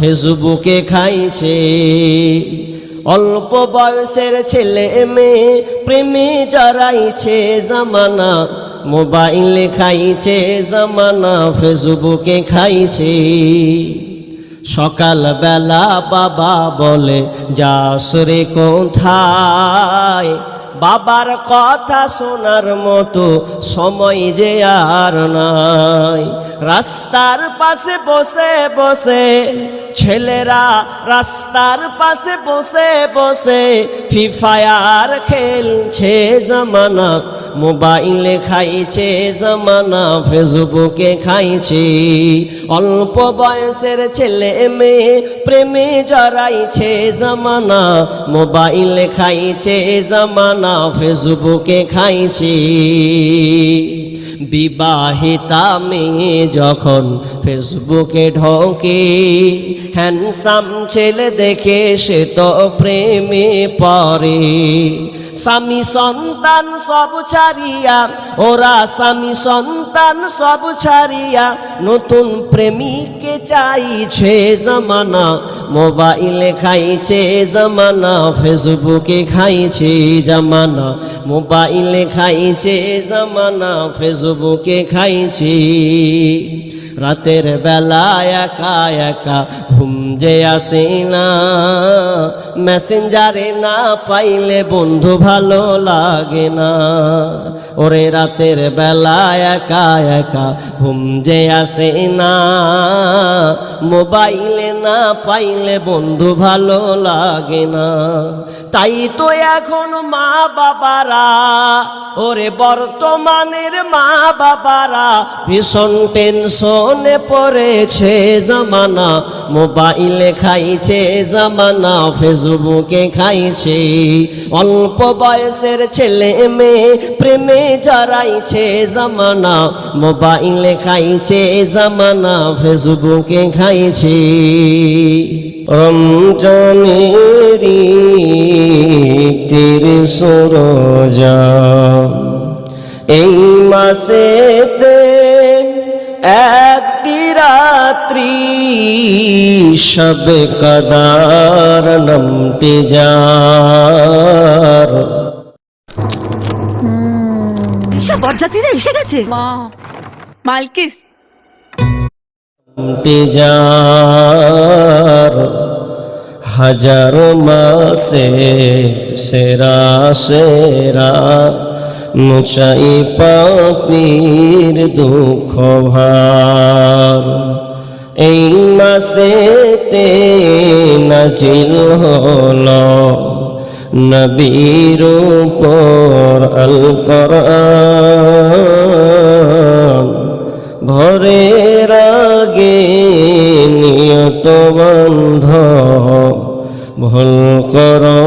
ফেসবুকে খাইছে। অল্প বয়সের ছেলে মেয়ে প্রেমে জড়াইছে জামানা, মোবাইলে খাইছে জামানা, ফেসবুকে খাইছে। সকাল বেলা বাবা বলে যাস রে কোথায়, বাবার কথা শোনার মতো সময় যে আর নাই। রাস্তার পাশে বসে বসে ছেলেরা, রাস্তার পাশে বসে বসে ফ্রি ফায়ার খেলছে জামানা, মোবাইলে খাইছে জামানা, ফেসবুকে খাইছে। অল্প বয়সের ছেলে মেয়ে প্রেমে জড়াইছে জামানা, মোবাইলে খাইছে জামানা, ফেসবুকে খাইছে। বিবাহিতা মেয়ে যখন ফেসবুকে ঢোকে, হ্যান্ডসাম ছেলে দেখে সে তো প্রেমে পড়ে। স্বামী সন্তান সব ছাড়িয়া ওরা, স্বামী সন্তান সব ছাড়িয়া নতুন প্রেমিককে চাইছে জামানা, মোবাইলে খাইছে জামানা, ফেসবুকে খাইছে জামানা, মোবাইলে খাইছে জামানা, ফেসবুকে খাইছে। রাতের বেলা একা একা ঘুম যে আসে না, মেসেঞ্জারে না পাইলে বন্ধু ভালো লাগে না। ওরে রাতের বেলা একা একা ঘুম যে আসে না, মোবাইলে না পাইলে বন্ধু ভালো লাগে না। তাই তো এখন মা বাবারা, ওরে বর্তমানের মা বাবারা ভীষণ টেনশনে পড়েছে জামানা, মোবাইলে খাইছে জামানা, ফেসবুকে খাইছে। অল্প বয়সের ছেলে মেয়ে প্রেমে জড়াইছে জামানা, মোবাইলে খাইছে জামানা, ফেসবুকে খাইছে। রমজানেরি 30 রোজা, এই মাসেতে একটি রাত্রি শবে কদর নামতে যার। সব বরযাত্রীরা এসে গেছে। মা মালকিস নামতে যার, হাজারো মাসে সেরা সেরা মুচাই পাপীর দুঃখ ভার। এই মাসেতে নাজিল হলো নবীর উপর আল কোরআন। ভোরের আগে নিয়ত বন্ধ ভুল করো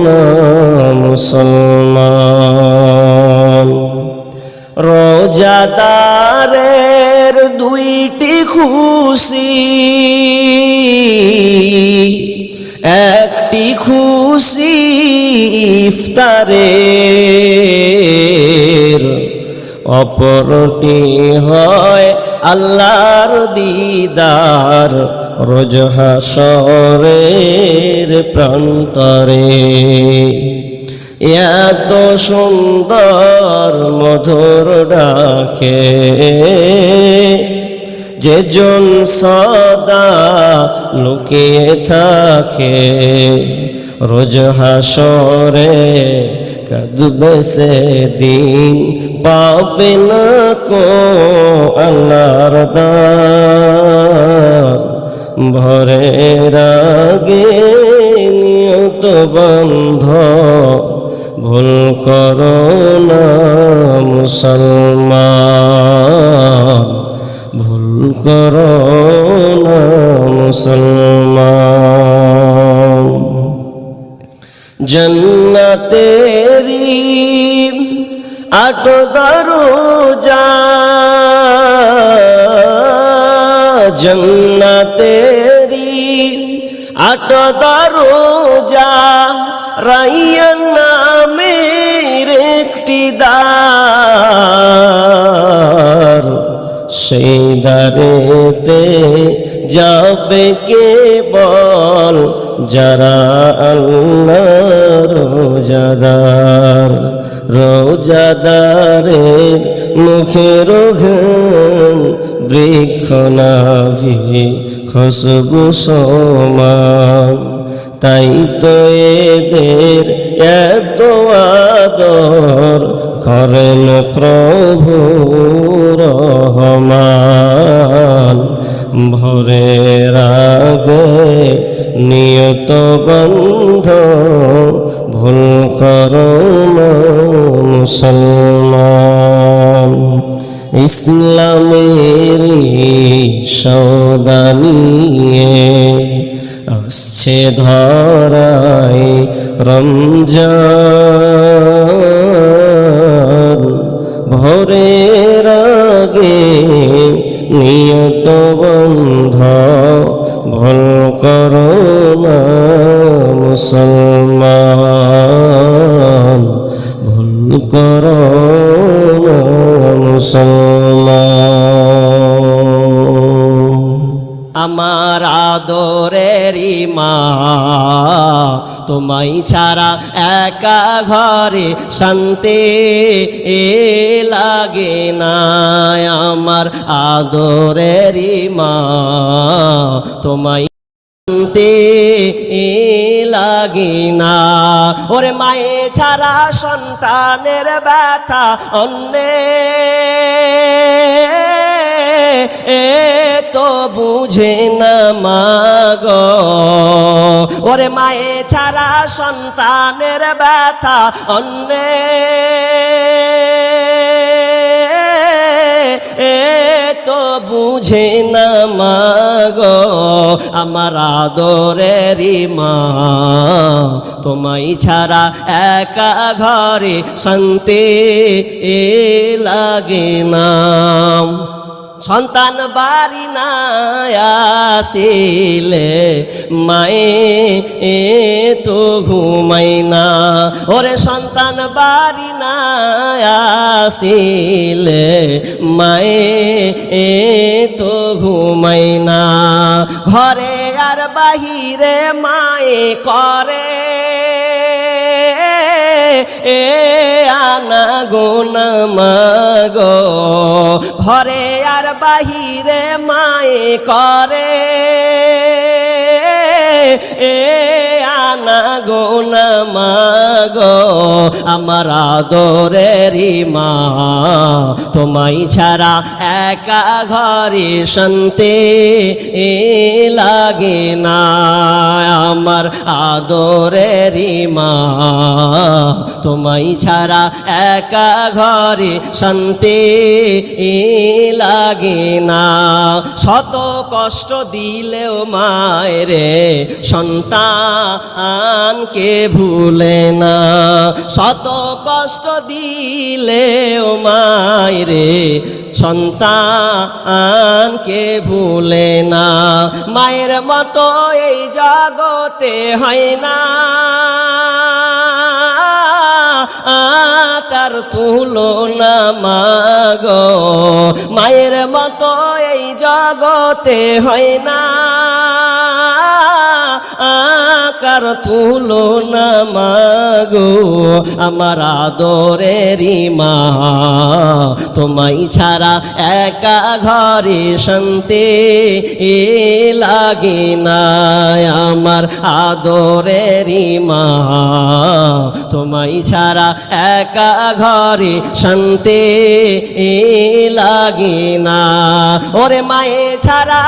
না মুসলমান। রোজাদারের 2টি খুশি, একটি খুশি ইফতারের, অপরটি হয় আল্লাহর দিদার রোজ হাসরের প্রান্তরে। এত সুন্দর মধুর ডাকে যেজন সদা লুকিয়ে থাকে, রোজ হাসরে কাঁদবে সেদিন, পাবে না কো আল্লাহর দার। ভোরের আগে নিয়ত বন্ধ ভুল করো না মুসলমান, ভুল করো না মুসলমান। জন্নতেরি 8 দরজা, জন্নতেরি 8 দরজা, রাইয়ান নামের একটি দ্বার। সেই দারেতে যাবে কেবল যারা আল্লাহর রোজাদার। রোজাদারের মুখের ঘ্রাণ বৃক্ষ নাভি খুশবু সমান। তাই তো এদের এত আদর করেন প্রভু রহমান। ভোরের আগে নিয়ত বন্ধ ভুল করো না মুসলমান। ইসলামের সওদা নিয়ে আসছে ধরায় রমজান। ভোরের আগে নিয়ত বন্ধ ভুল করো না মুসলমান। ভুল করো না মুসলমান। আমার আদরেরই মা, তোমায় ছাড়া একা ঘরে শান্তি লাগে না। আমার আদরেরই মা, তোমায় শান্তি লাগে না। ওরে মায়ে ছাড়া সন্তানের ব্যথা অন্যে তো বুঝে না মাগো। ওরে মায়ে ছাড়া সন্তানের ব্যথা অন্যে তো বুঝে না মাগো। আমার আদরেরই মা, তোমায় ছাড়া একা ঘরে শান্তি লাগে না। সন্তান বাড়ি না আসিলে মায়ে তো ঘুমাই না। ওরে সন্তান বাড়ি না আসিলে মায়ে তো ঘুমাই না। ঘরে আর বাহিরে মায়ে করে আনা গোনা মাগো। ঘরে আর বাহিরে মায়ে করে আনা গোনা মাগো। আমার আদরেরই মা, তোমায় ছাড়া একা ঘরে শান্তি লাগে না। আমার আদরেরই মা, তোমায় ছাড়া একা ঘরে শান্তি লাগে না। শত কষ্ট দিলেও মায়েরে সন্তানকে ভুলে না। শত কষ্ট দিলেও মায়েরে সন্তানকে ভুলে না। মায়ের মতো এই জগতে হয় না, তার তুলনা মাগো। মায়ের মতো এই জগতে হয় না, কার তুলনা মাগো। আমার আদরেরই মা, তোমায় ছাড়া একা ঘরে শান্তি লাগে না। আমার আদরেরই মা, তোমায় ছাড়া একা ঘরে শান্তি লাগে না। ওরে মায়ে ছাড়া